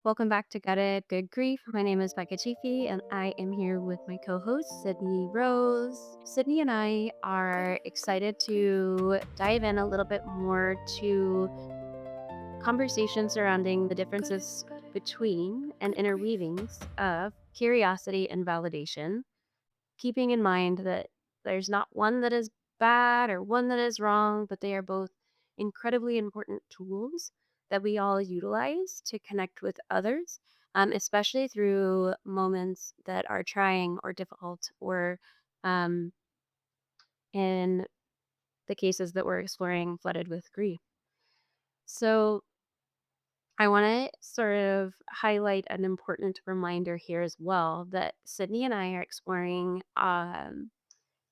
Welcome back to Gutted, Good Grief. My name is Becca Chifi, and I am here with my co-host Sydney Rose. Sydney and I are excited to dive in a little bit more to conversations surrounding the differences between and interweavings of curiosity and validation, keeping in mind that there's not one that is bad or one that is wrong, but they are both incredibly important tools that we all utilize to connect with others, especially through moments that are trying or difficult, or um, in the cases that we're exploring, flooded with grief. So, I want to sort of highlight an important reminder here as well that Sydney and I are exploring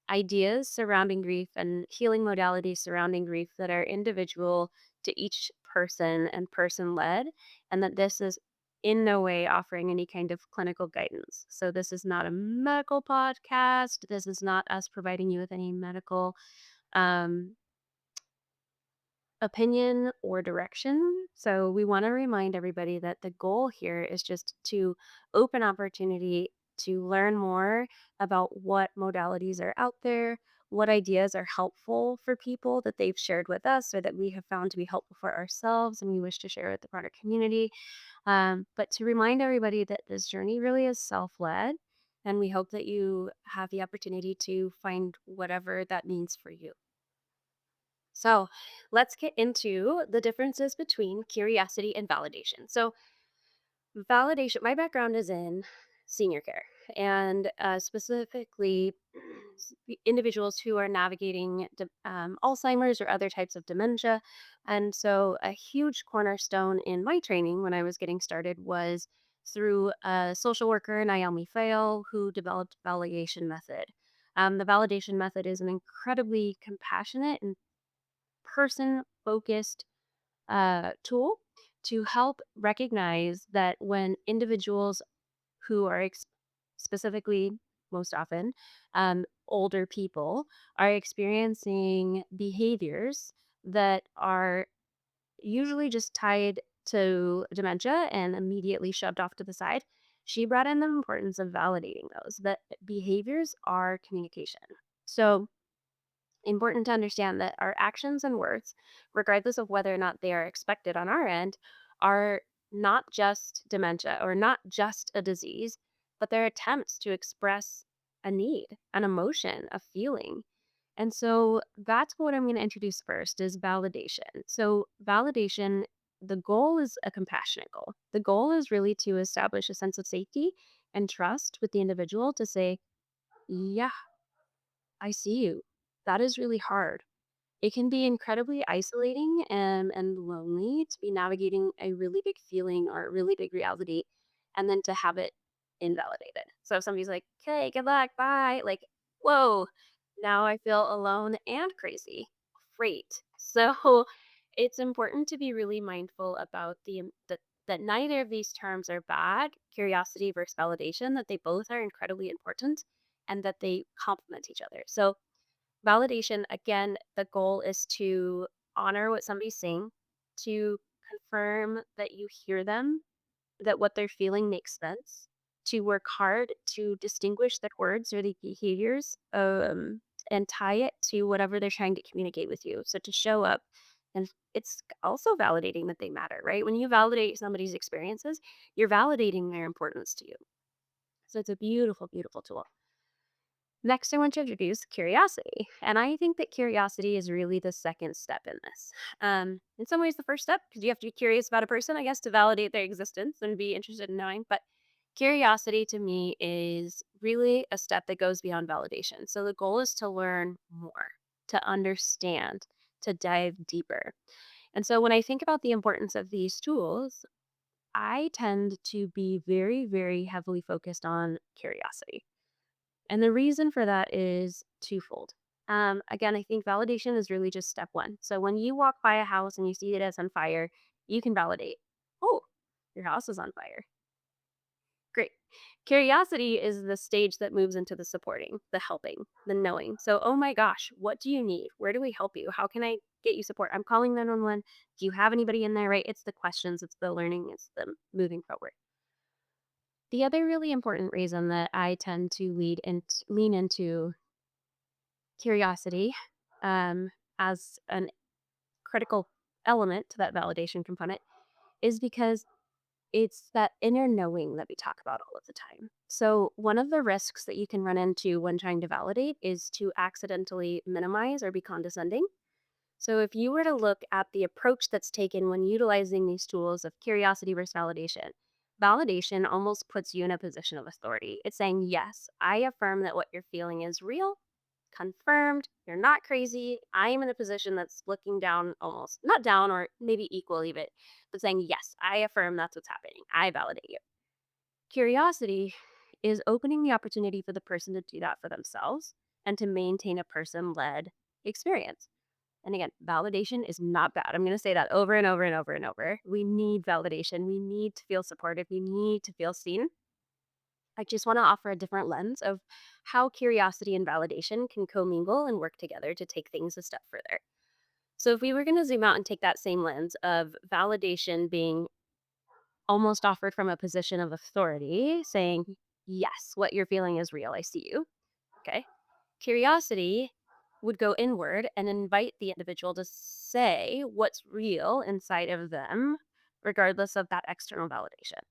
ideas surrounding grief and healing modalities surrounding grief that are individual to each person and person led, and that this is in no way offering any kind of clinical guidance. So, this is not a medical podcast. This is not us providing you with any medical um, opinion or direction. So, we want to remind everybody that the goal here is just to open opportunity to learn more about what modalities are out there, what ideas are helpful for people that they've shared with us or that we have found to be helpful for ourselves and we wish to share with the broader community. But to remind everybody that this journey really is self led. And we hope that you have the opportunity to find whatever that means for you. So let's get into the differences between curiosity and validation. So, validation, my background is in senior care and specifically individuals who are navigating Alzheimer's or other types of dementia. And so, a huge cornerstone in my training when I was getting started was through a social worker, Naomi Fail, who developed validation method. The validation method is an incredibly compassionate and person focused tool to help recognize that when individuals who are specifically, most often, older people are experiencing behaviors that are usually just tied to dementia and immediately shoved off to the side. She brought in the importance of validating those, that behaviors are communication. So, important to understand that our actions and words, regardless of whether or not they are expected on our end, are not just dementia or not just a disease, but they're attempts to express a need, an emotion, a feeling. And so that's what I'm going to introduce first is validation. So validation, the goal is a compassionate goal. The goal is really to establish a sense of safety and trust with the individual to say, yeah, I see you. That is really hard. It can be incredibly isolating and lonely to be navigating a really big feeling or a really big reality and then to have it invalidated. So if somebody's like, okay, good luck, bye. Like, whoa, now I feel alone and crazy. Great. So it's important to be really mindful about that neither of these terms are bad, curiosity versus validation, that they both are incredibly important and that they complement each other. So validation, again, the goal is to honor what somebody's saying, to confirm that you hear them, that what they're feeling makes sense, to work hard to distinguish their words or the behaviors, and tie it to whatever they're trying to communicate with you. So to show up, and it's also validating that they matter, right? When you validate somebody's experiences, you're validating their importance to you. So it's a beautiful, beautiful tool. Next, I want to introduce curiosity. And I think that curiosity is really the second step in this. In some ways, the first step, because you have to be curious about a person, I guess, to validate their existence and be interested in knowing. But curiosity to me is really a step that goes beyond validation. So the goal is to learn more, to understand, to dive deeper. And so when I think about the importance of these tools, I tend to be very, very heavily focused on curiosity. And the reason for that is twofold. Again, I think validation is really just step one. So when you walk by a house and you see it as on fire, you can validate, oh, your house is on fire. Great. Curiosity is the stage that moves into the supporting, the helping, the knowing. So, oh my gosh, what do you need? Where do we help you? How can I get you support? I'm calling 911. Do you have anybody in there? Right? It's the questions, it's the learning, it's the moving forward. The other really important reason that I tend to lean into curiosity um, as an critical element to that validation component is because it's that inner knowing that we talk about all of the time. So, one of the risks that you can run into when trying to validate is to accidentally minimize or be condescending. So, if you were to look at the approach that's taken when utilizing these tools of curiosity versus validation, validation almost puts you in a position of authority. It's saying, yes, I affirm that what you're feeling is real, confirmed, you're not crazy. I am in a position that's looking down, almost not down or maybe equally, but saying, yes, I affirm that's what's happening. I validate you. Curiosity is opening the opportunity for the person to do that for themselves and to maintain a person led experience. And again, validation is not bad. I'm going to say that over and over and over and over. We need validation. We need to feel supported. We need to feel seen. I just want to offer a different lens of how curiosity and validation can commingle and work together to take things a step further. So, if we were going to zoom out and take that same lens of validation being almost offered from a position of authority, saying, yes, what you're feeling is real. I see you. Okay. Curiosity would go inward and invite the individual to say what's real inside of them, regardless of that external validation.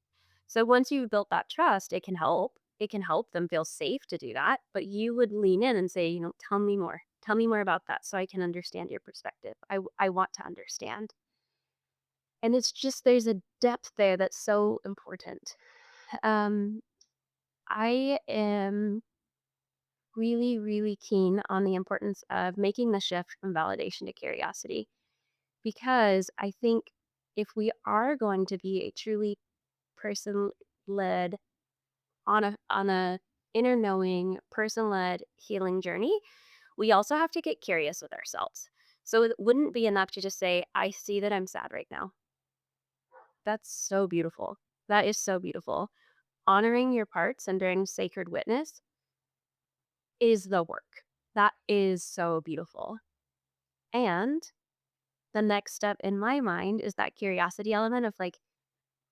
So once you've built that trust, it can help. It can help them feel safe to do that. But you would lean in and say, tell me more. Tell me more about that so I can understand your perspective. I want to understand. And it's just, there's a depth there that's so important. Um, I am really, really keen on the importance of making the shift from validation to curiosity because I think if we are going to be a truly person led on a inner knowing person led healing journey, we also have to get curious with ourselves. So it wouldn't be enough to just say, I see that I'm sad right now. That's so beautiful. That is so beautiful. Honoring your parts and bearing sacred witness is the work. That is so beautiful. And the next step in my mind is that curiosity element of like,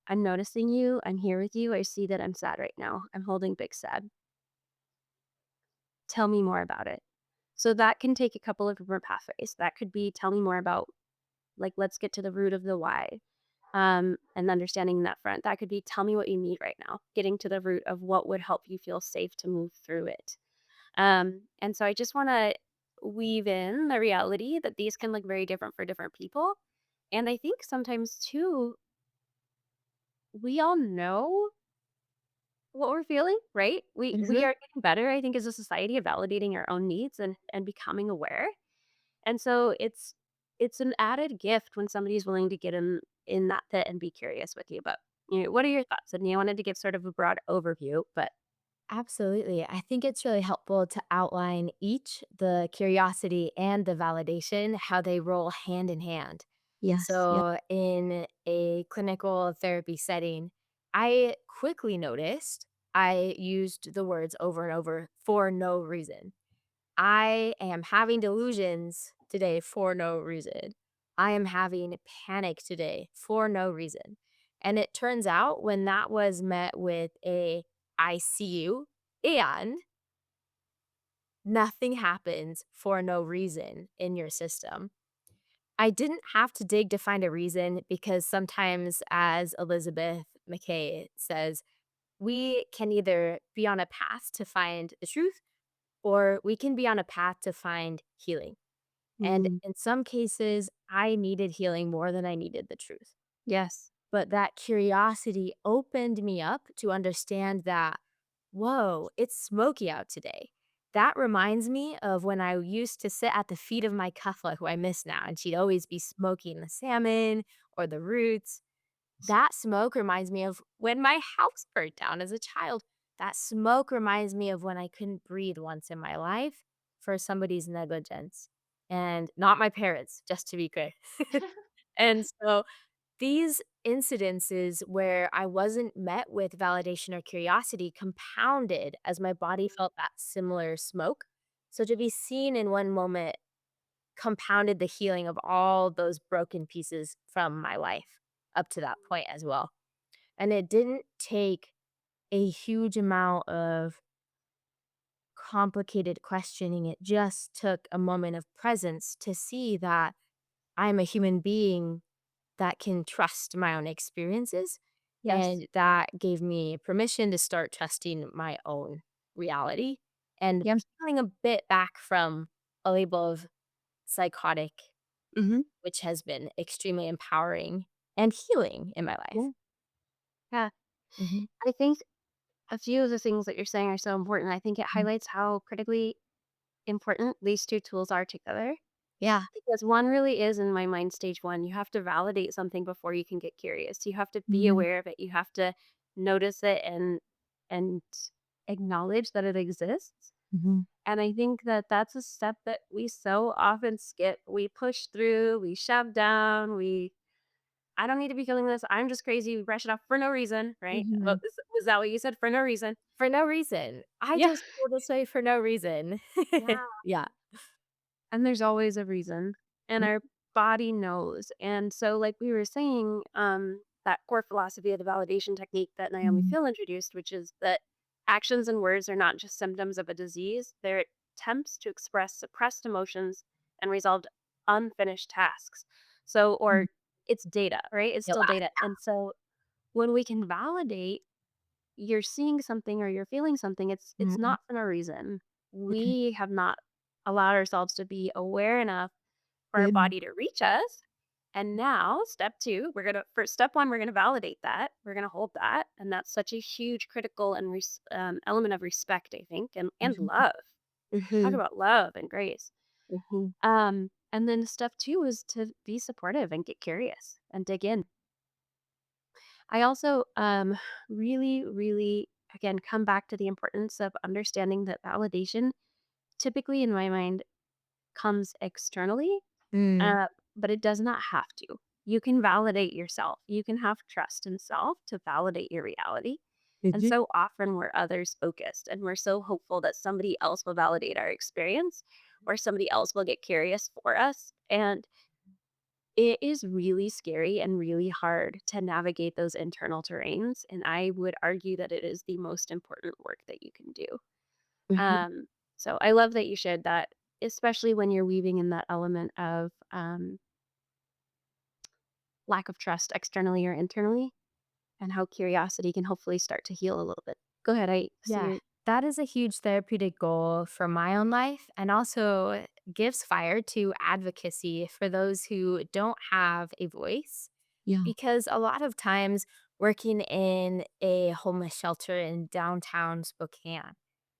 I'm noticing you, I'm here with you, I see that I'm sad right now. I'm holding big sad. Tell me more about it. So that can take a couple of different pathways. That could be tell me more about like let's get to the root of the why. And understanding that front. That could be tell me what you need right now, getting to the root of what would help you feel safe to move through it. And so I just want to weave in the reality that these can look very different for different people. And I think sometimes too, we all know what we're feeling, right? We Mhm. are getting better, I think, as a society of validating our own needs and becoming aware. And so it's an added gift when somebody's willing to get in that pit and be curious with you. But what are your thoughts? And I wanted to give sort of a broad overview, but Absolutely. I think it's really helpful to outline each, the curiosity and the validation, how they roll hand in hand. yes, yep. So, in a clinical therapy setting, I quickly noticed I used the words over and over for no reason. I am having delusions today for no reason. I am having panic today for no reason. And it turns out when that was met with a I see you and nothing happens for no reason in your system. I didn't have to dig to find a reason because sometimes, as Elizabeth McKay says, we can either be on a path to find the truth or we can be on a path to find healing. And Mm, in some cases, I needed healing more than I needed the truth. yes. But that curiosity opened me up to understand that, whoa, it's smoky out today. That reminds me of when I used to sit at the feet of my Kafla, who I miss now, and she'd always be smoking the salmon or the roots. That smoke reminds me of when my house burnt down as a child. That smoke reminds me of when I couldn't breathe once in my life for somebody's negligence, and not my parents, just to be clear. And so these incidences where I wasn't met with validation or curiosity compounded as my body felt that similar smoke. So to be seen in one moment compounded the healing of all those broken pieces from my life up to that point as well. And it didn't take a huge amount of complicated questioning. It just took a moment of presence to see that I'm a human being that can trust my own experiences. Yes. And that gave me permission to start trusting my own reality and Yep. feeling a bit back from a label of psychotic, Mhm. which has been extremely empowering and healing in my life. Yeah. Yeah. Mhm. I think a few of the things that you're saying are so important. I think it Mm. highlights how critically important these 2 tools are together, Yeah. because one really is, in my mind, stage 1. You have to validate something before you can get curious. You have to be Mhm. aware of it. You have to notice it and acknowledge that it exists. Mhm. And I think that that's a step that we so often skip. We push through, we shove down, "I don't need to be feeling this. I'm just crazy." We brush it off for no reason, right? Well, Mhm. was that what you said? For no reason. For no reason. I Yeah. just feel this way for no reason. Yeah. Yeah. And there's always a reason, and Mm. our body knows. And so, like we were saying, that core philosophy of the validation technique that Naomi Mhm. Phil introduced, which is that actions and words are not just symptoms of a disease, they're attempts to express suppressed emotions and resolve unfinished tasks. So, Mhm. or it's data, right? It's It still lasts. data. And so, when we can validate you're seeing something or you're feeling something, it's Mhm. not for no reason. Mhm. We have not allowed ourselves to be aware enough for our Mhm. body to reach us. And now, step 2, for step 1, we're gonna validate that. We're gonna hold that, and that's such a huge critical and element of respect, I think, and Mhm. love. Talk Mhm. about love and grace. Mhm. And then step 2 is to be supportive and get curious and dig in. I also really, really, again, come back to the importance of understanding that validation typically, in my mind, comes externally, Mm. uh, but it does not have to. You can validate yourself. You can have trust in self to validate your reality. And Mhm. so often we're others focused and we're so hopeful that somebody else will validate our experience or somebody else will get curious for us. And it is really scary and really hard to navigate those internal terrains, and I would argue that it is the most important work that you can do. Mhm. Um, so I love that you shared that, especially when you're weaving in that element of, lack of trust externally or internally, and how curiosity can hopefully start to heal a little bit. Go ahead, I see Yeah, your that is a huge therapeutic goal for my own life and also gives fire to advocacy for those who don't have a voice. Yeah. Because a lot of times working in a homeless shelter in downtown Spokane,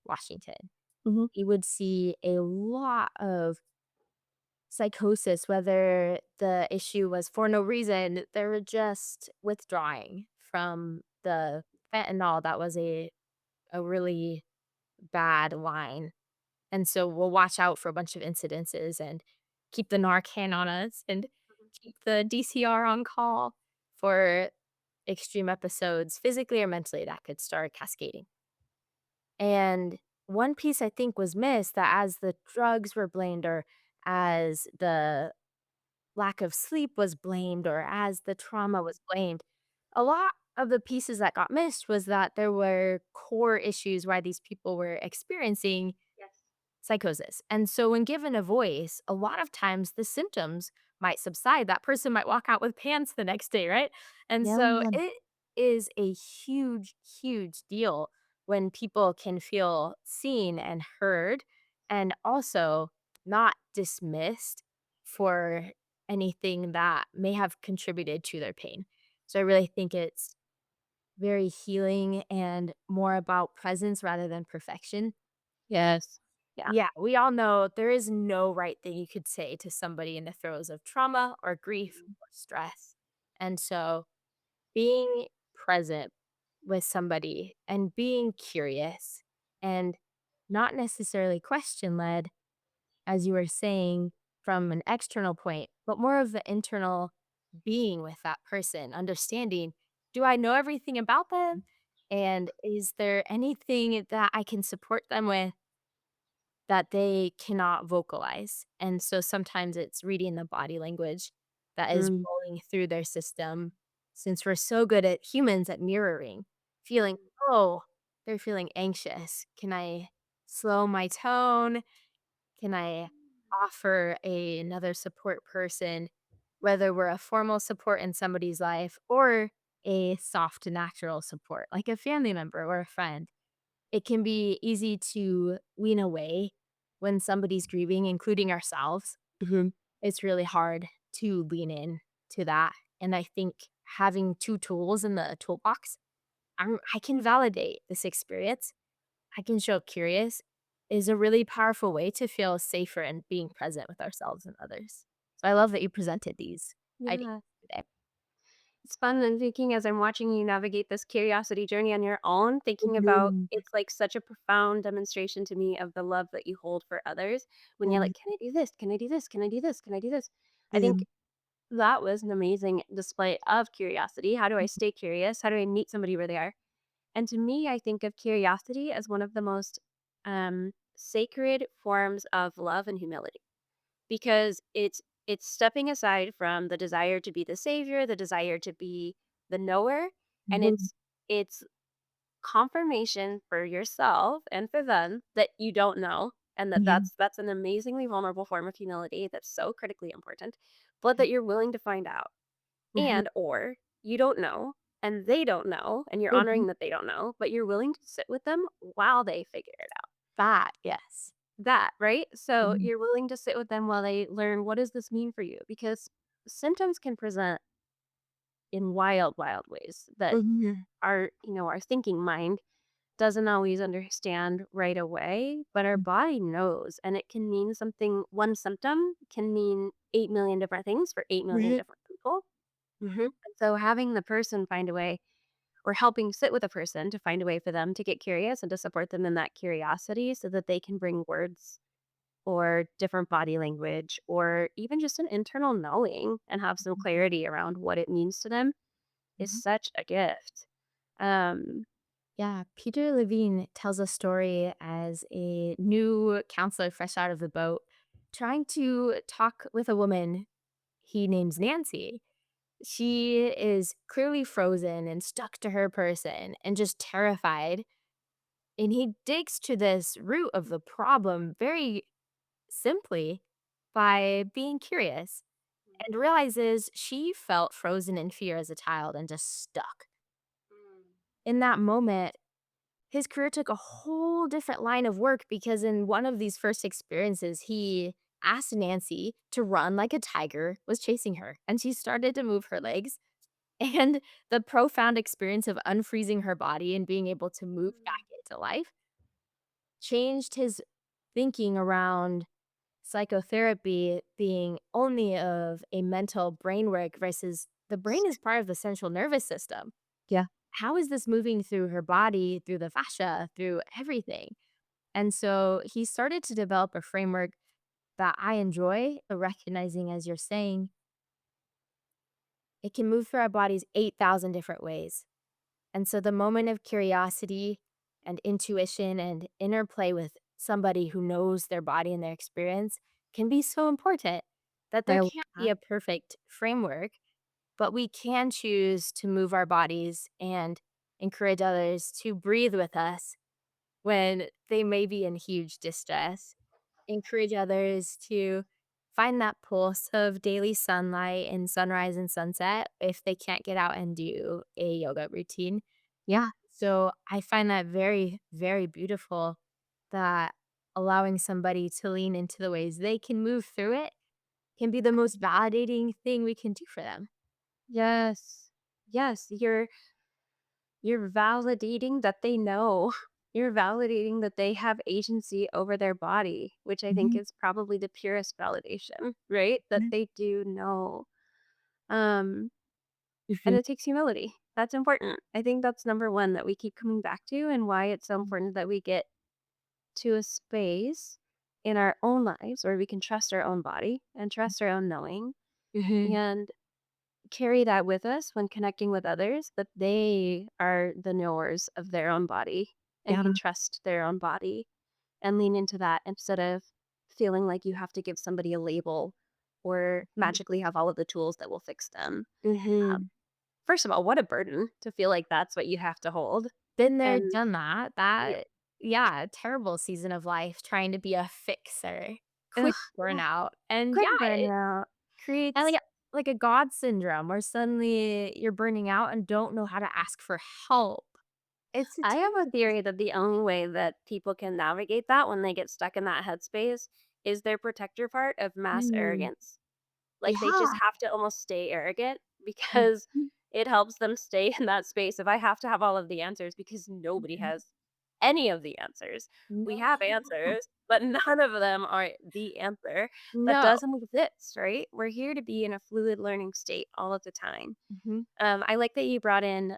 Washington, Mhm. you would see a lot of psychosis, whether the issue was for no reason, they were just withdrawing from the fentanyl that was a really bad line. And so we'll watch out for a bunch of incidences and keep the Narcan on us and keep the DCR on call for extreme episodes, physically or mentally, that could start cascading. And one piece I think was missed that as the drugs were blamed or as the lack of sleep was blamed or as the trauma was blamed, a lot of the pieces that got missed was that there were core issues why these people were experiencing Yes. psychosis. And so, when given a voice, a lot of times the symptoms might subside. That person might walk out with pants the next day, right? And so, Yeah. it is a huge, huge deal when people can feel seen and heard and also not dismissed for anything that may have contributed to their pain. So, I really think it's very healing and more about presence rather than perfection. Yes. Yeah. Yeah, we all know there is no right thing you could say to somebody in the throes of trauma or grief Mhm. or stress. And so being present with somebody and being curious and not necessarily question led, as you were saying, from an external point, but more of the internal. being with that person, understanding, do I know everything about them? And is there anything that I can support them with that they cannot vocalize? And so sometimes it's reading the body language that is Mm. rolling through their system since we're so good at humans at mirroring, feeling, oh, they're feeling anxious. Can I slow my tone? Can I offer another support person, whether we're a formal support in somebody's life or a soft, natural support, like a family member or a friend? It can be easy to wean away when somebody's grieving, including ourselves. Mhm. It's really hard to lean in to that. And I think having two tools in the toolbox, I can validate this experience, I can show up curious, is a really powerful way to feel safer and being present with ourselves and others. So I love that you presented these ideas Yeah. today. It's fun and thinking as I'm watching you navigate this curiosity journey on your own, thinking about Mhm. it's like such a profound demonstration to me of the love that you hold for others when you're Mhm. like, "Can I do this? Can I do this? Can I do this? Can I do this?" I think Mhm. that was an amazing display of curiosity. How do I stay curious? How do I meet somebody where they are? And to me, I think of curiosity as one of the most sacred forms of love and humility because it's stepping aside from the desire to be the savior, the desire to be the knower, and Mhm. it's confirmation for yourself and for them that you don't know and that Mhm. that's an amazingly vulnerable form of humility that's so critically important, but that you're willing to find out Mhm. and or you don't know and they don't know and you're Mhm. honoring that they don't know, but you're willing to sit with them while they figure it out. That, yes. That, right? So Mhm. you're willing to sit with them while they learn what does this mean for you? Because symptoms can present in wild, wild ways that Mhm. our thinking mind doesn't always understand right away, but our body knows. And it can mean something, one symptom can mean 8 million different things for 8 million Mhm. different people. Mhm. And so having the person find a way or helping sit with a person to find a way for them to get curious and to support them in that curiosity so that they can bring words or different body language or even just an internal knowing and have some clarity around what it means to them is Mhm. such a gift. Um, Yeah, Peter Levine tells a story as a new counselor fresh out of the boat, trying to talk with a woman he names Nancy. She is clearly frozen and stuck to her person and just terrified. And he digs to this root of the problem very simply by being curious and realizes she felt frozen in fear as a child and just stuck. In that moment, his career took a whole different line of work because in one of these first experiences, he asked Nancy to run like a tiger was chasing her, and she started to move her legs. And the profound experience of unfreezing her body and being able to move back into life changed his thinking around psychotherapy being only of a mental brain work versus the brain is part of the central nervous system. yeah. How is this moving through her body, through the fascia, through everything? And so he started to develop a framework that I enjoy, recognizing, as you're saying, it can move through our bodies 8,000 different ways. And so the moment of curiosity and intuition and interplay with somebody who knows their body and their experience can be so important that I there love can't be that. a perfect framework, but we can choose to move our bodies and encourage others to breathe with us when they may be in huge distress. Encourage others to find that pulse of daily sunlight and sunrise and sunset if they can't get out and do a yoga routine. Yeah. So I find that very, very beautiful that allowing somebody to lean into the ways they can move through it can be the most validating thing we can do for them. Yes. Yes. You're validating that they know. You're validating that they have agency over their body, which I think Mhm, is probably the purest validation, right? That mhm, they do know. Um, and mhm, it takes humility. That's important. I think that's number one that we keep coming back to and why it's so important that we get to a space in our own lives where we can trust our own body and trust our own knowing mhm, and carry that with us when connecting with others, that they are the knowers of their own body and Yeah. can trust their own body and lean into that instead of feeling like you have to give somebody a label or magically have all of the tools that will fix them. Um, Mhm. First of all, what a burden to feel like that's what you have to hold. Been there, And done that. you Yeah, terrible season of life trying to be a fixer. ugh, Quick burnout. And quick yeah, it burnout. And creates like like a God syndrome where suddenly you're burning out and don't know how to ask for help. It's a I have a terrible theory that the only way that people can navigate that when they get stuck in that headspace is their protector part of mass Mm. arrogance. Like, they just Yeah. have to almost stay arrogant because Mhm. it helps them stay in that space if I have to have all of the answers because nobody Mhm. has any of the answers. We No. have answers, but none of them are the answer. That No. doesn't exist, right? We're here to be in a fluid learning state all of the time. Mhm. I like that you brought in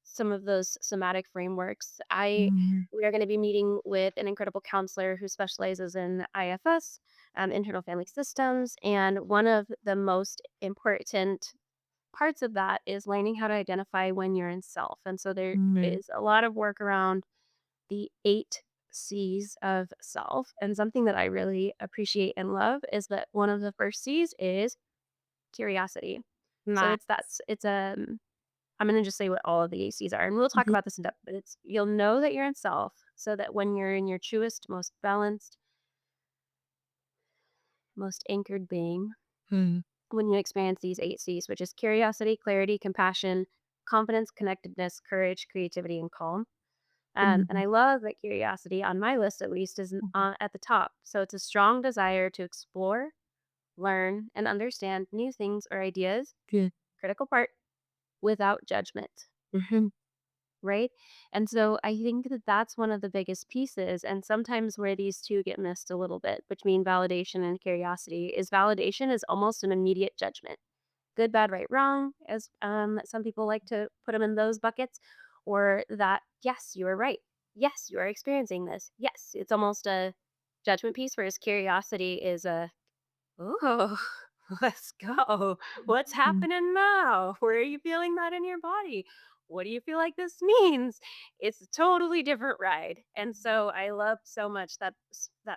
some of those somatic frameworks. Mhm. We are going to be meeting with an incredible counselor who specializes in IFS, internal family systems, and one of the most important parts of that is learning how to identify when you're in self. And so there Mhm. is a lot of work around the 8 C's of self. And something that I really appreciate and love is that one of the first C's is curiosity. So Nice. I'm gonna just say what all of the ACs are, and we'll talk Mhm. about this in depth, but it's you'll know that you're in self so that when you're in your truest, most balanced, most anchored being, Mhm. when you experience these 8 C's, which is curiosity, clarity, compassion, confidence, connectedness, courage, creativity, and calm. And Mhm. I love that curiosity on my list, at least, is Mhm. at the top. So it's a strong desire to explore, learn, and understand new things or ideas, Good. critical part, without judgment. Mhm. Right? And so I think that that's one of the biggest pieces. And sometimes where these two get missed a little bit between validation and curiosity is validation is almost an immediate judgment. Good, bad, right, wrong, as some people like to put them in those buckets, or that, yes, you are right. Yes, you are experiencing this. Yes, it's almost a judgment piece, whereas curiosity is a oh, let's go. What's Mhm. happening now? Where are you feeling that in your body? What do you feel like this means? It's a totally different ride. And so I love so much that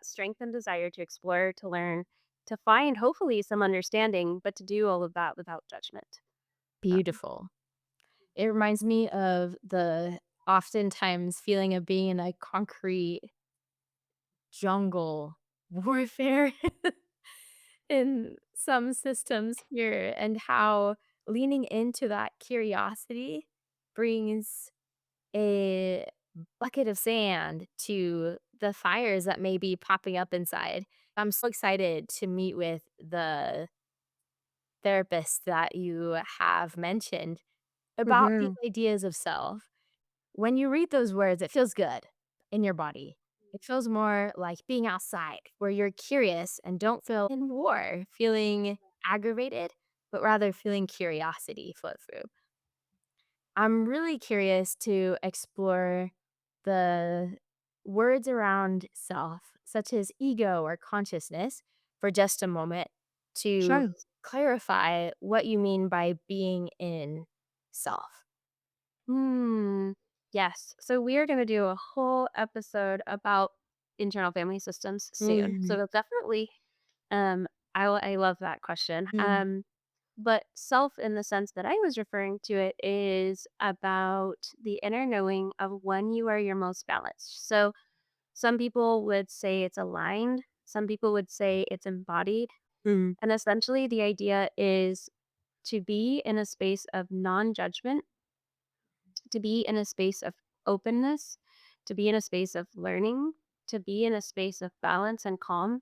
strength and desire to explore, to learn, to find hopefully some understanding, but to do all of that without judgment. Um, Beautiful. It reminds me of the oftentimes feeling of being in a concrete jungle warfare in some systems here, and how leaning into that curiosity brings a bucket of sand to the fires that may be popping up inside. I'm so excited to meet with the therapist that you have mentioned about these mhm. ideas of self. When you read those words, it feels good in your body. It feels more like being outside where you're curious and don't feel in war, feeling aggravated, but rather feeling curiosity flow through. I'm really curious to explore the words around self, such as ego or consciousness, for just a moment to Sure. clarify what you mean by being in self. Hmm. Yes. So we are going to do a whole episode about internal family systems soon. So Mhm. we'll definitely I love that question. Mm. But self in the sense that I was referring to it is about the inner knowing of when you are your most balanced. So some people would say it's aligned, some people would say it's embodied. Mm. And essentially the idea is to be in a space of non-judgment, to be in a space of openness, to be in a space of learning, to be in a space of balance and calm.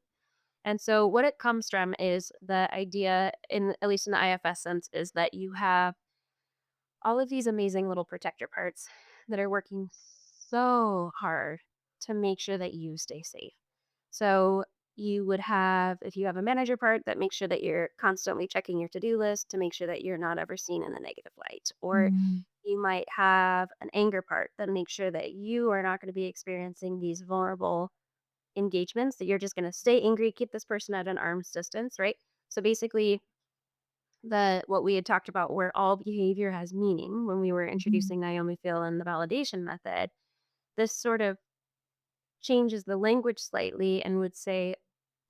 And so what it comes from is the idea in at least in the IFS sense is that you have all of these amazing little protector parts that are working so hard to make sure that you stay safe. So you would have, if you have a manager part that makes sure that you're constantly checking your to-do list to make sure that you're not ever seen in a negative light. Or Mm. you might have an anger part that makes sure that you are not going to be experiencing these vulnerable engagements, that you're just going to stay angry, keep this person at an arm's distance, right? So basically, the what we had talked about where all behavior has meaning when we were Mhm. introducing Naomi Field and the validation method, this sort of changes the language slightly and would say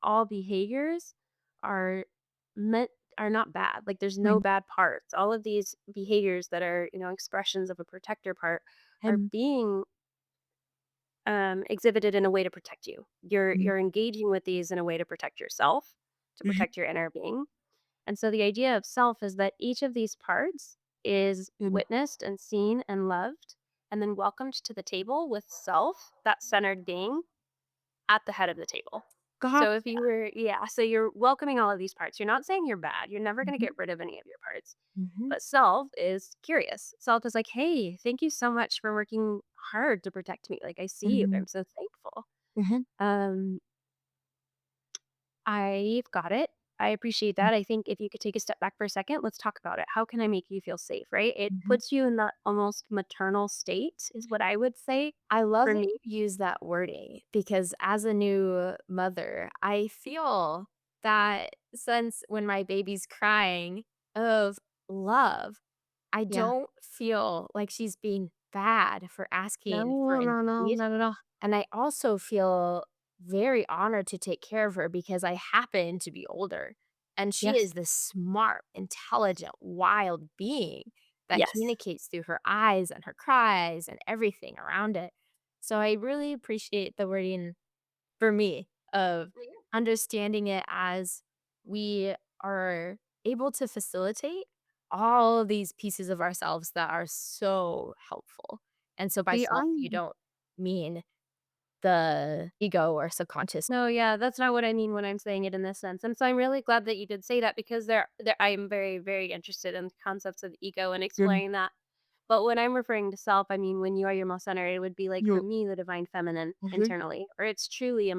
all behaviors are meant are not bad. Like there's no Right. bad parts. All of these behaviors that are, expressions of a protector part are And being exhibited in a way to protect you. You're mhm, you're engaging with these in a way to protect yourself, to mhm, protect your inner being. And so the idea of self is that each of these parts is mhm. witnessed and seen and loved and then welcomed to the table with self, that centered being at the head of the table. So if Gotcha. you were, yeah, so you're welcoming all of these parts. You're not saying you're bad. You're never going to Mhm, get rid of any of your parts. mhm, But self is curious. Self is like, hey, thank you so much for working hard to protect me. Like I see you. mhm, I'm so thankful. mhm, Um, I've got it. I appreciate that. I think if you could take a step back for a second, let's talk about it. How can I make you feel safe, right? It mhm. puts you in that almost maternal state, is what I would say I love for that me. you use that wording because as a new mother, I feel that sense when my baby's crying of love. I Yeah. don't feel like she's being bad for asking for No, no, no, indeed. not at all. And I also feel very honored to take care of her because I happen to be older. And she Yes. is this smart, intelligent, wild being that Yes. communicates through her eyes and her cries and everything around it. So I really appreciate the wording for me of understanding it as we are able to facilitate all of these pieces of ourselves that are so helpful. And so by We self, are. you don't mean the ego or subconscious. No, yeah, that's not what I mean when I'm saying it in this sense. And so I'm really glad that you did say that because there I am very, very interested in concepts of ego and Mhm. exploring that. But when I'm referring to self, I mean when you are your most centered, it would be like for You me the divine feminine mhm, internally, or it's truly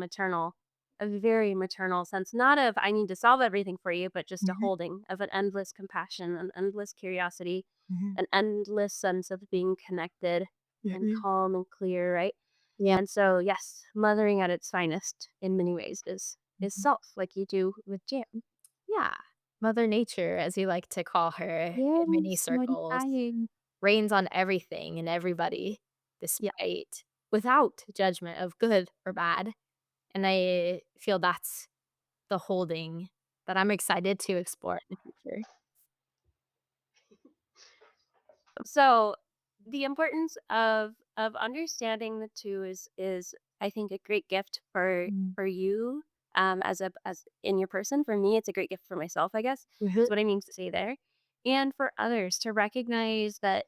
a very maternal sense, not of I need to solve everything for you, but just a mhm, holding of an endless compassion, an endless curiosity, mhm, an endless sense of being connected and mhm. calm and clear, right? Yeah. And so, yes, mothering at its finest in many ways is Mhm. self, like you do with jam. Yeah. Mother Nature, as we like to call her in many Yes, circles, modifying. reigns on everything and everybody Yeah. despite without judgment of good or bad. And I feel that's the holding that I'm excited to explore in the future. So the importance of understanding the two is I think a great gift Mm. for you as in your person. For me, it's a great gift for myself, I guess, Mhm, is what I mean to say there. And for others to recognize that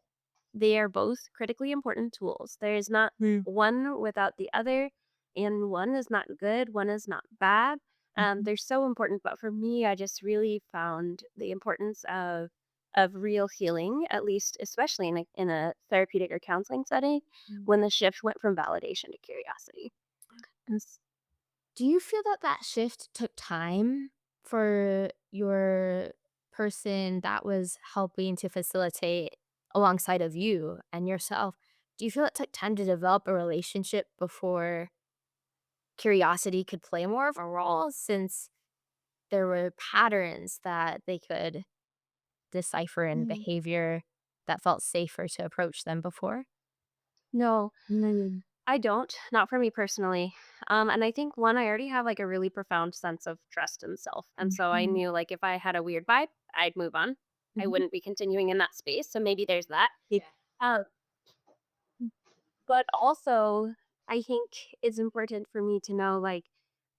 they are both critically important tools. There is not mm, one without the other, and one is not good, one is not bad. mhm, They're so important, but for me, I just really found the importance of real healing, at least, especially in a therapeutic or counseling setting, mm. when the shift went from validation to curiosity. And Do you feel that that shift took time for your person that was helping to facilitate alongside of you and yourself? Do you feel it took time to develop a relationship before curiosity could play more of a role since there were patterns that they could decipher in Mm. behavior that felt safer to approach them before? No, Mm, I don't, not for me personally. And I think one, I already have like a really profound sense of trust in self. And so I mhm, knew like if I had a weird vibe, I'd move on. I mhm. wouldn't be continuing in that space. So maybe there's that. Yeah. Uh, But also, I think it's important for me to know, like,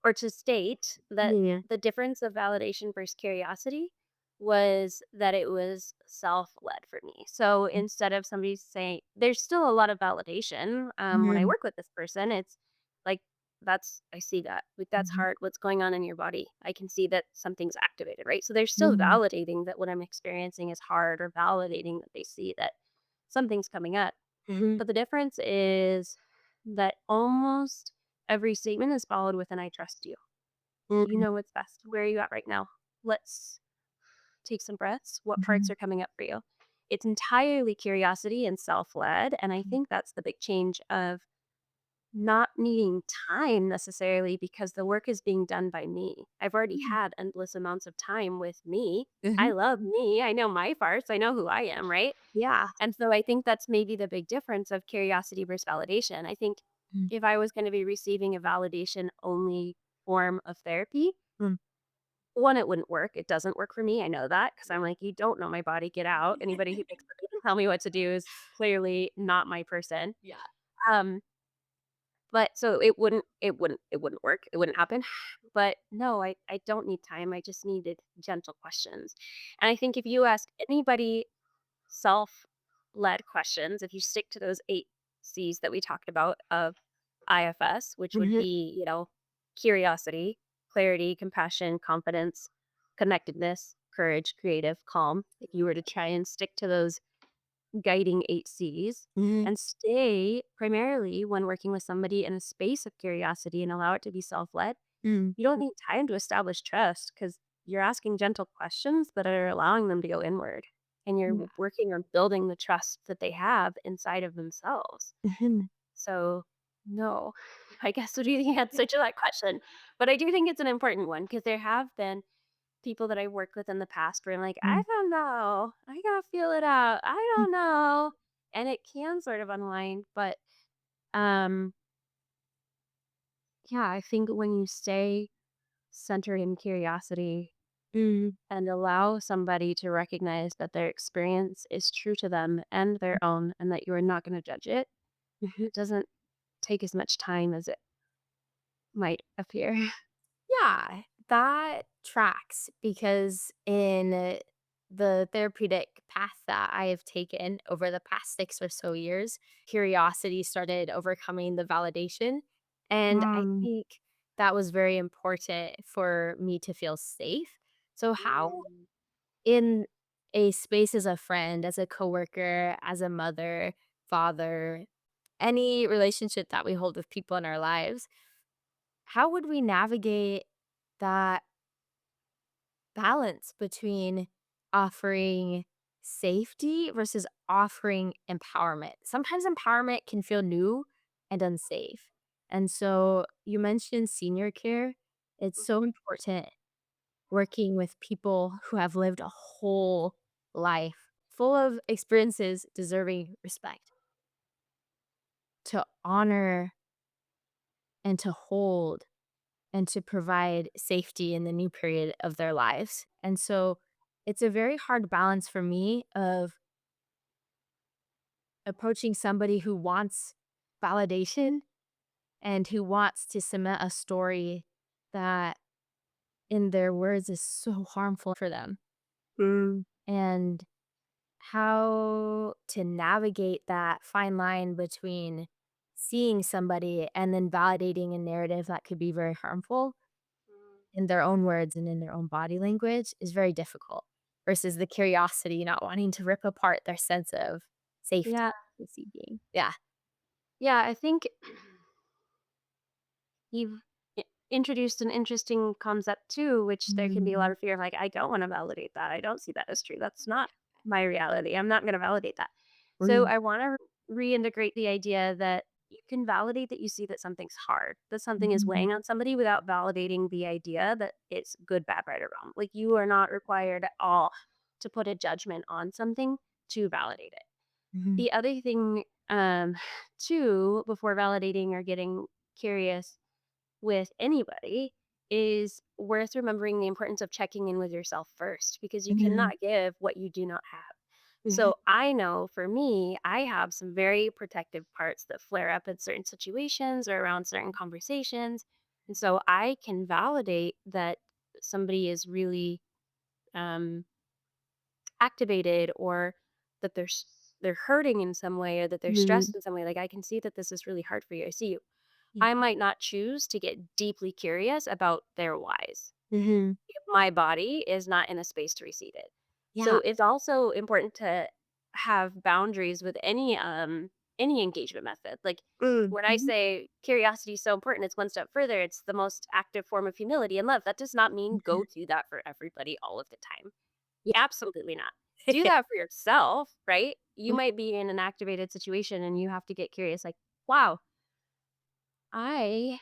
or to state that Yeah. the difference of validation versus curiosity was that it was self led for me. So instead of somebody saying, there's still a lot of validation when I Mhm, work with this person, it's like, I see that. Like, that's mhm, hard. What's going on in your body? I can see that something's activated, right? So they're still mhm, validating that what I'm experiencing is hard or validating that they see that something's coming up, mhm, but the difference is that almost every statement is followed with an "I trust you. You mhm, know what's best. Where are you at right now? Let's take some breaths. What parts mhm, are coming up for you?" It's entirely curiosity and self-led, and I mhm. think that's the big change of not needing time necessarily because the work is being done by me. I've already Mm. had endless amounts of time with me. I Mhm. love me. I know my farts. I know who I am, right? Yeah. And so I think that's maybe the big difference of curiosity versus validation. I think Mm, if I was going to be receiving a validation only form of therapy, mm. one, it wouldn't work. It doesn't work for me. I know that because I'm like, you don't know my body. Get out. Anybody who thinks that they can tell me what to do is clearly not my person. Yeah. Um, but so it wouldn't work. It wouldn't happen. But no, I don't need time. I just needed gentle questions. And I think if you ask anybody self-led questions, if you stick to those 8 C's that we talked about of IFS, which would Mhm. be, curiosity, clarity, compassion, confidence, connectedness, courage, creative, calm. If you were to try and stick to those guiding 8 C's Mhm. and stay primarily when working with somebody in a space of curiosity and allow it to be self-led, Mm. you don't need time to establish trust because you're asking gentle questions that are allowing them to go inward. And you're Yeah. working on building the trust that they have inside of themselves. Mhm. So, no, I guess what do you think had such a that question? But I do think it's an important one because there have been people that I've worked with in the past where I'm like, I Mm. don't know. I gotta feel it out. I Mm. don't know. And it can sort of unwind. But um, yeah, I think when you stay centered in curiosity Mm. and allow somebody to recognize that their experience is true to them and their own and that you are not going to judge it, Mhm. it doesn't take as much time as it might appear. Yeah, that tracks because in the therapeutic path that I have taken over the past 6 or so years, curiosity started overcoming the validation. And I Mm. think that was very important for me to feel safe. So, how Mm. in a space as a friend, as a coworker, as a mother, father, any relationship that we hold with people in our lives, how would we navigate that balance between offering safety versus offering empowerment? Sometimes empowerment can feel new and unsafe. And so you mentioned senior care. It's so important working with people who have lived a whole life full of experiences deserving respect to honor and to hold and to provide safety in the new period of their lives. And so it's a very hard balance for me of approaching somebody who wants validation and who wants to cement a story that, in their words, is so harmful for them, Mm. and how to navigate that fine line between seeing somebody and then validating a narrative that could be very harmful in their own words and in their own body language is very difficult versus the curiosity, not wanting to rip apart their sense of safety, Yeah. safety being. Yeah. Yeah. I think you've introduced an interesting concept too, which there can be a lot Mm. of fear of like, I don't want to validate that. I don't see that as true. That's not my reality. I'm not going to validate that. So Mm. I want to reintegrate the idea that you can validate that you see that something's hard, that something is Mhm. weighing on somebody without validating the idea that it's good, bad, right, or wrong. Like you are not required at all to put a judgment on something to validate it. Mhm. The other thing, too, before validating or getting curious with anybody is worth remembering the importance of checking in with yourself first because you Mhm. cannot give what you do not have. Mhm. So I know for me, I have some very protective parts that flare up in certain situations or around certain conversations. And so I can validate that somebody is really um, activated or that they're hurting in some way or that they're Mhm. stressed in some way. Like I can see that this is really hard for you. I see you. Yeah. I might not choose to get deeply curious about their whys Mhm. if my body is not in a space to receive it. So Yeah. it's also important to have boundaries with any engagement method. Like Mm. when I Mhm. say curiosity is so important, it's one step further. It's the most active form of humility and love. That does not mean go do that for everybody all of the time. Yeah. Absolutely not. Do that for yourself, right? You Mhm. might be in an activated situation and you have to get curious like, wow, I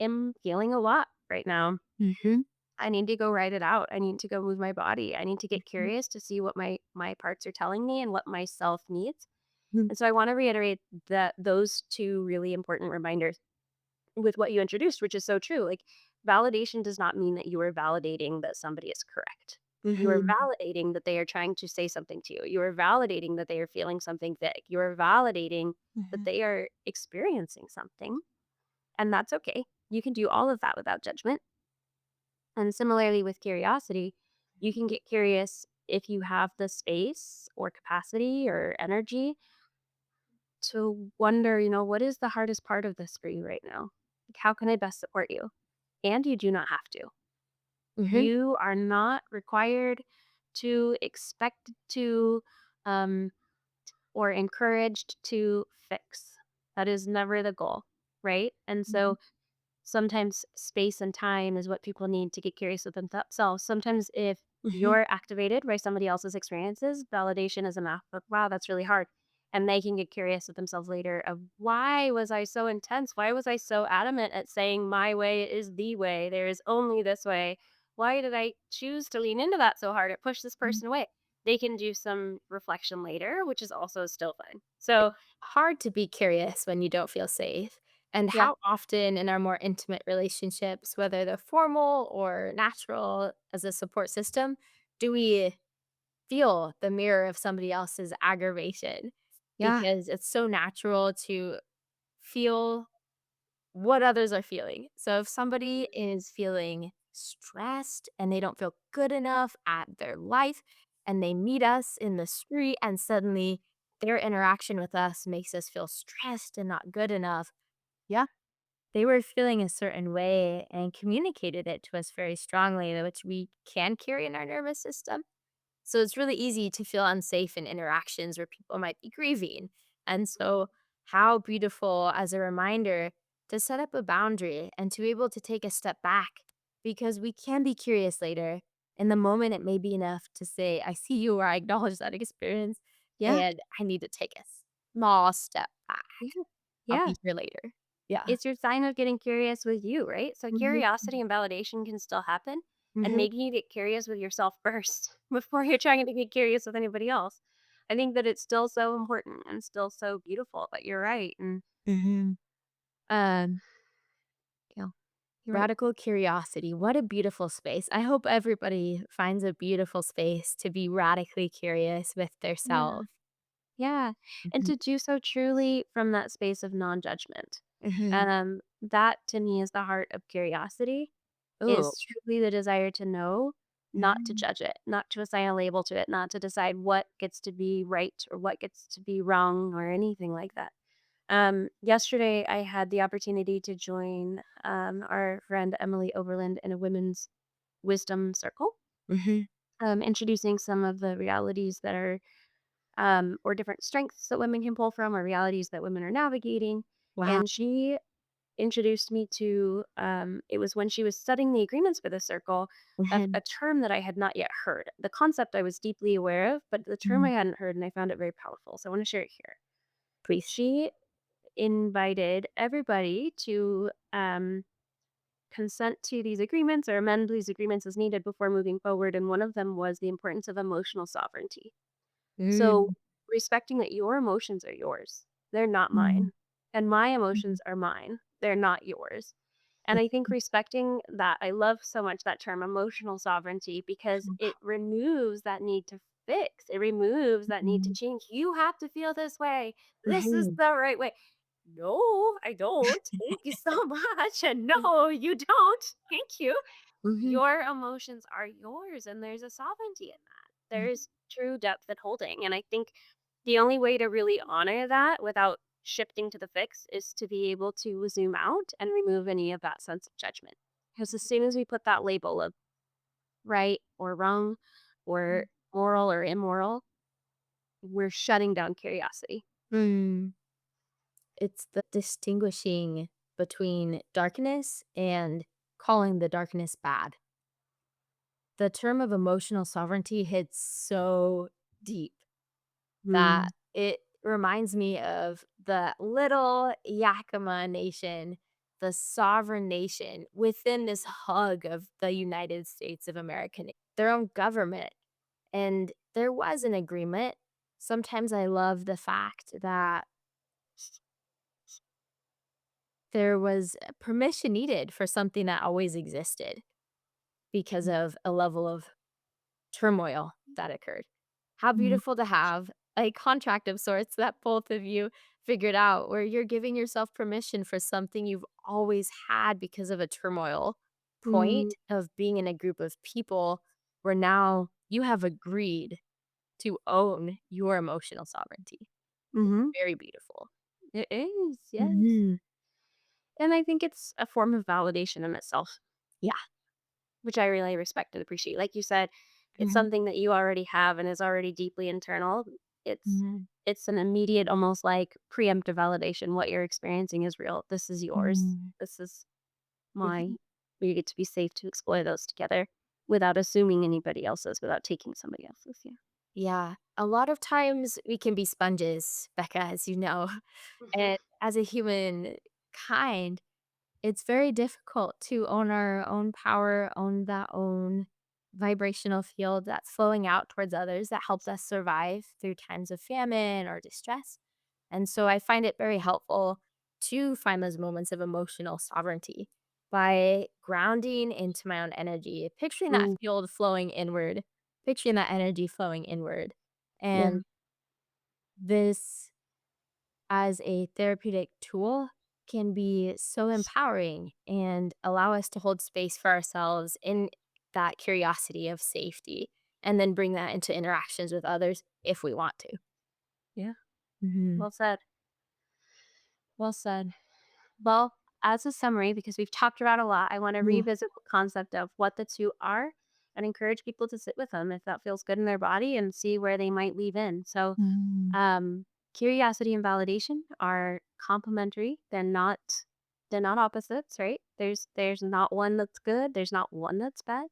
am feeling a lot right now. Mhm. I need to go write it out. I need to go move my body. I need to get Mhm. curious to see what my parts are telling me and what my self needs. Mhm. And so I want to reiterate that those two really important reminders with what you introduced, which is so true. Like, validation does not mean that you are validating that somebody is correct. You are Mhm. validating that they are trying to say something to you. You are validating that they are feeling something thick. You are validating that Mhm. they are experiencing something, and that's okay. You can do all of that without judgment. And similarly with curiosity, you can get curious if you have the space or capacity or energy to wonder, what is the hardest part of this for you right now? Like, how can I best support you? And you do not have to. Mhm. You are not required to, expect to, um, or encouraged to fix. That is never the goal, right? And Mhm. so sometimes space and time is what people need to get curious within themselves. Sometimes if Mhm. you're activated by somebody else's experiences, validation is enough. But wow, that's really hard. And they can get curious with themselves later of, why was I so intense? Why was I so adamant at saying my way is the way? There is only this way. Why did I choose to lean into that so hard? It pushed this Mhm. person away. They can do some reflection later, which is also still fine. So Hard to be curious when you don't feel safe. And yeah, how often in our more intimate relationships, whether they're formal or natural as a support system, do we feel the mirror of somebody else's aggravation? yeah, Because it's so natural to feel what others are feeling. So if somebody is feeling stressed and they don't feel good enough at their life and they meet us in the street and suddenly their interaction with us makes us feel stressed and not good enough, yeah, they were feeling a certain way and communicated it to us very strongly, which we can carry in our nervous system. So it's really easy to feel unsafe in interactions where people might be grieving. And so, how beautiful as a reminder to set up a boundary and to be able to take a step back because we can be curious later. In the moment, it may be enough to say, I see you, or I acknowledge that experience, yeah, and I need to take a small step back. yeah. I'll Yeah. be here later. Yeah. It's your sign of getting curious with you, right? So Mhm. curiosity and validation can still happen, and Mhm. making you get curious with yourself first before you're trying to get curious with anybody else. I think that it's still so important and still so beautiful, but you're right. And Mhm. Um, you know, you're right. Radical curiosity. What a beautiful space. I hope everybody finds a beautiful space to be radically curious with their Yeah. self. Yeah. And Mhm. to do so truly from that space of non-judgment. Mhm. That to me is the heart of curiosity, Ooh. is truly the desire to know, not to Mhm. judge it, not to assign a label to it, not to decide what gets to be right or what gets to be wrong or anything like that. Yesterday, I had the opportunity to join our friend Emily Overland in a women's wisdom circle, Mhm. introducing some of the realities that are, or different strengths that women can pull from, or realities that women are navigating. Wow. And she introduced me to, it was when she was studying the agreements for the circle, of a Mhm. term that I had not yet heard. The concept I was deeply aware of, but the term Mhm. I hadn't heard, and I found it very powerful. So I want to share it here. Please. She invited everybody to, consent to these agreements or amend these agreements as needed before moving forward. And one of them was the importance of emotional sovereignty. So, Mm. respecting that your emotions are yours, they're not Mhm. mine. And my Mhm. emotions are mine, they're not yours. And I think respecting that, I love so much that term, emotional sovereignty, because it removes that need to fix, it removes that need to Mhm. change. You have to feel this way. This is Mhm. the right way. No, I don't. Thank you so much. And no, you don't. Thank you. Mhm. Your emotions are yours, and there's a sovereignty in that. Mhm. There's true depth and holding. And I think the only way to really honor that without shifting to the fix is to be able to zoom out and remove any of that sense of judgment. Because as soon as we put that label of right or wrong or moral or immoral, we're shutting down curiosity. Mm. It's the distinguishing between darkness and calling the darkness bad. The term of emotional sovereignty hits so deep Mm. that it reminds me of the little Yakima nation, the sovereign nation within this hug of the United States of America, their own government. And there was an agreement. Sometimes I love the fact that there was permission needed for something that always existed because of a level of turmoil that occurred. How Mhm. beautiful to have a contract of sorts that both of you figured out where you're giving yourself permission for something you've always had because of a turmoil Mhm. point of being in a group of people where now you have agreed to own your emotional sovereignty. Mhm. Very beautiful. It is, yes. Mhm. And I think it's a form of validation in itself, Yeah. which I really respect and appreciate. Like you said, it's Mhm. something that you already have and is already deeply internal. It's Mhm. it's an immediate, almost like preemptive validation. What you're experiencing is real. This is yours. Mhm. This is Mhm. mine. We get to be safe to explore those together without assuming anybody else's, without taking somebody else's. Yeah. Yeah. A lot of times we can be sponges, Becca, as you know. Mhm. And as a human kind, it's very difficult to own our own power, own that own vibrational field that's flowing out towards others that helps us survive through times of famine or distress. And so I find it very helpful to find those moments of emotional sovereignty by grounding into my own energy, picturing that Mm, field flowing inward, picturing that energy flowing inward. yeah. And this as a therapeutic tool can be so empowering and allow us to hold space for ourselves in that curiosity of safety and then bring that into interactions with others if we want to. Yeah. Mhm. Well said. Well said. Well, as a summary, because we've talked about a lot, I want to Ooh. revisit the concept of what the two are and encourage people to sit with them if that feels good in their body and see where they might weave in. So, Mm. curiosity and validation are complementary. They're not opposites, right? There's not one that's good, there's not one that's bad,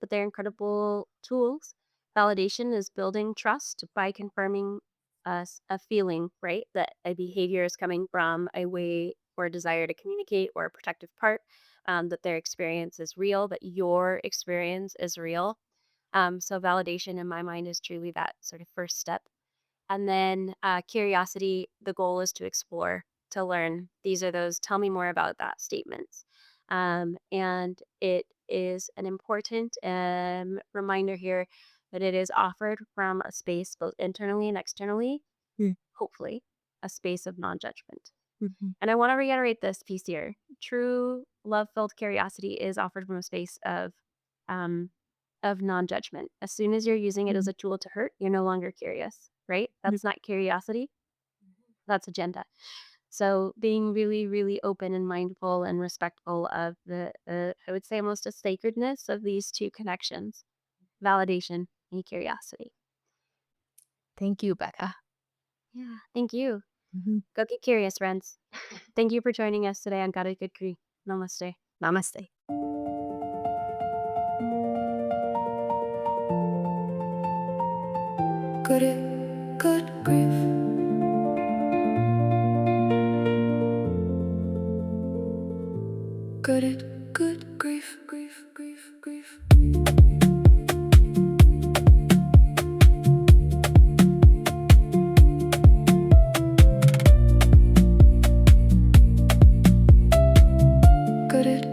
but they're incredible tools. Validation is building trust by confirming a feeling, right? That a behavior is coming from a way or a desire to communicate or a protective part, that their experience is real, that your experience is real. So validation in my mind is truly that sort of first step. And then curiosity, the goal is to explore, to learn. These are those tell me more about that statements. And it is an important reminder here that it is offered from a space both internally and externally, Mm. hopefully, a space of non judgment. Mhm. And I want to reiterate this piece here. True love filled curiosity is offered from a space um, of non judgment. As soon as you're using it as Mhm. a tool to hurt, you're no longer curious, right? Mhm. That's not curiosity, that's agenda. So being really, really open and mindful and respectful of I would say almost a sacredness of these two connections, validation and curiosity. Thank you, Becca. Yeah. Thank you. Mhm. Go get curious, friends. Thank you for joining us today on Got a Good Grief. Namaste. Namaste. Good it, good grief. Good it, good grief, grief, grief, grief. Good it,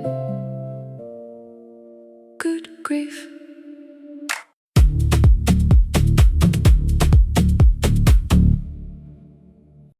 good grief.